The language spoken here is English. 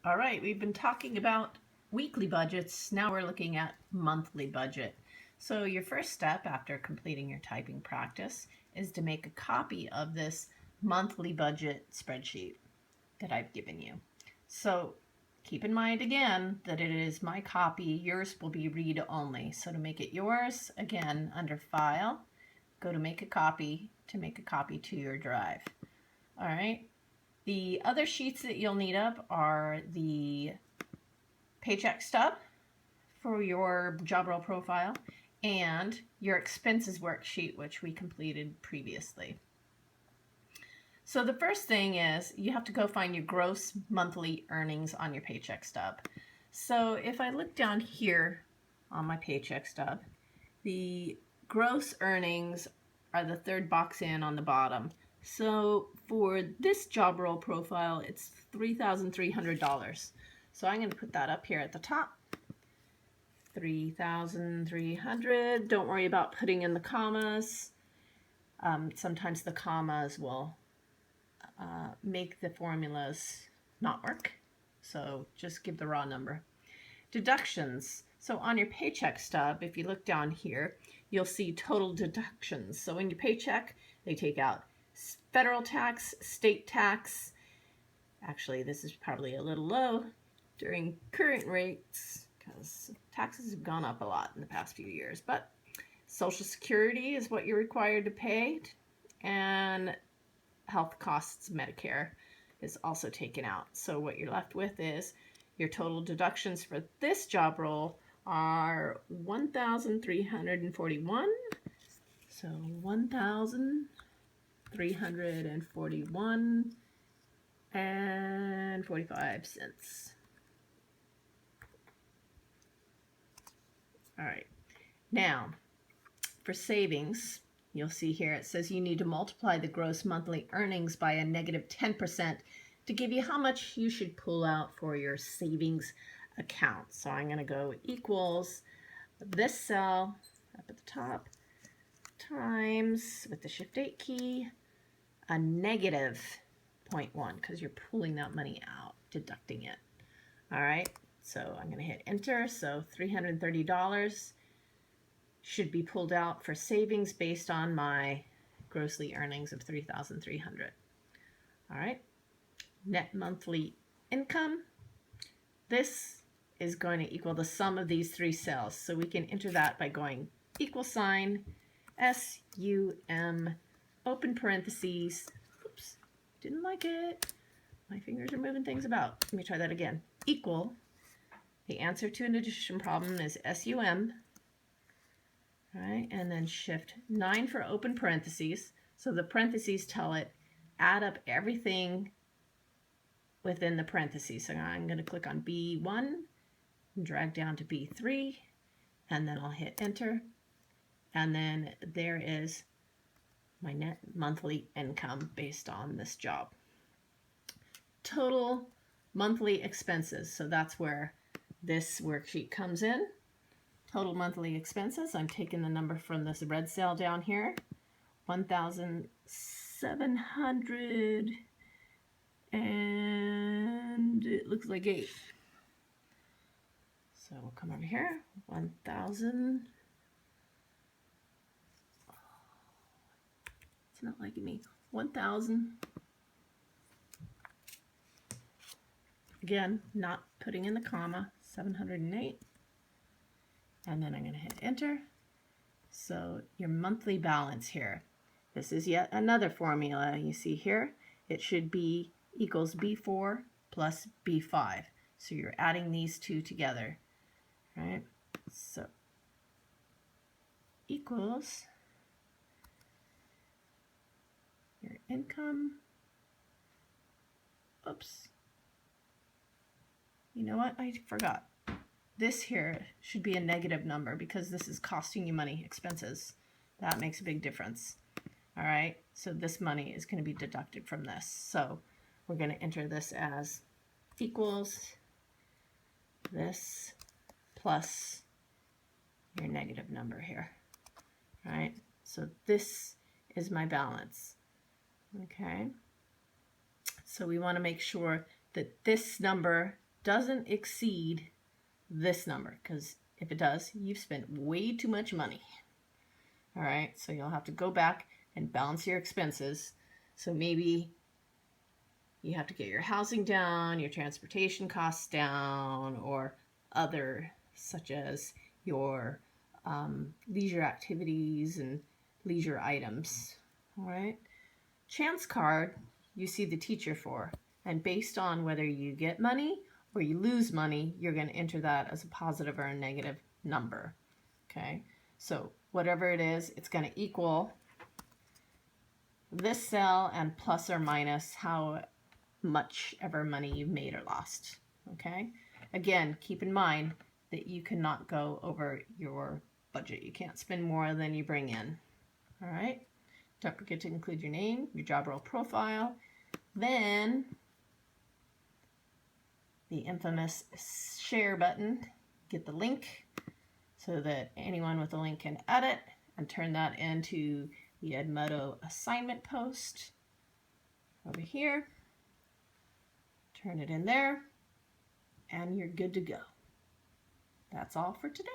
All right, we've been talking about weekly budgets. Now we're looking at monthly budget. So your first step after completing your typing practice is to make a copy of this monthly budget spreadsheet that I've given you. So keep in mind again that it is my copy. Yours will be read only. So to make it yours, again, under File, go to Make a Copy to make a copy to your drive. All right. The other sheets that you'll need up are the paycheck stub for your job role profile and your expenses worksheet, which we completed previously. So the first thing is you have to go find your gross monthly earnings on your paycheck stub. So if I look down here on my paycheck stub, the gross earnings are the third box in on the bottom. So for this job role profile, it's $3,300. So I'm going to put that up here at the top. 3,300. Don't worry about putting in the commas. Sometimes the commas will make the formulas not work. So just give the raw number. Deductions. So on your paycheck stub, if you look down here, you'll see total deductions. So in your paycheck, they take out federal tax, state tax. Actually, this is probably a little low during current rates because taxes have gone up a lot in the past few years. But Social Security is what you're required to pay, and health costs, Medicare, is also taken out. So what you're left with is your total deductions for this job role are $1,341. So 1,341 and 45 cents. All right. Now, for savings, you'll see here it says you need to multiply the gross monthly earnings by a negative 10% to give you how much you should pull out for your savings account. So I'm going to go equals this cell up at the top times, with the Shift 8 key, a negative 0.1 because you're pulling that money out, deducting it. All right, so I'm going to hit enter. So $330 should be pulled out for savings based on my grossly earnings of $3,300. All right, net monthly income. This is going to equal the sum of these three cells. So we can enter that by going equal sign, SUM, open parentheses. Oops, didn't like it. My fingers are moving things about. Let me try that again. Equal, the answer to an addition problem is SUM, right? And then shift 9 for open parentheses. So the parentheses tell it add up everything within the parentheses. So I'm going to click on B1 and drag down to B3, and then I'll hit enter. And then there is my net monthly income based on this job. Total monthly expenses. So that's where this worksheet comes in. Total monthly expenses. I'm taking the number from this red cell down here. 1,700 and it looks like 8. So we'll come over here. 1,000. It's not liking me. 1,000. Again, not putting in the comma. 708. And then I'm going to hit enter. So your monthly balance here. This is yet another formula you see here. It should be equals B4 plus B5. So you're adding these two together, right? So equals your income. Oops. You know what? I forgot. This here should be a negative number because this is costing you money, expenses. That makes a big difference. All right, so this money is going to be deducted from this. So we're going to enter this as equals this plus your negative number here. All right, so this is my balance. Okay, so we want to make sure that this number doesn't exceed this number, because if it does, you've spent way too much money. All right, so you'll have to go back and balance your expenses. So maybe you have to get your housing down, your transportation costs down, or other, such as your leisure activities and leisure items. All right. Chance card, you see the teacher for, and based on whether you get money or you lose money, you're going to enter that as a positive or a negative number. Okay. So whatever it is, it's going to equal this cell and plus or minus how much ever money you've made or lost. Okay. Again, keep in mind that you cannot go over your budget. You can't spend more than you bring in. All right. Don't forget to include your name, your job role profile, then the infamous share button. Get the link so that anyone with a link can edit and turn that into the Edmodo assignment post over here. Turn it in there, and you're good to go. That's all for today.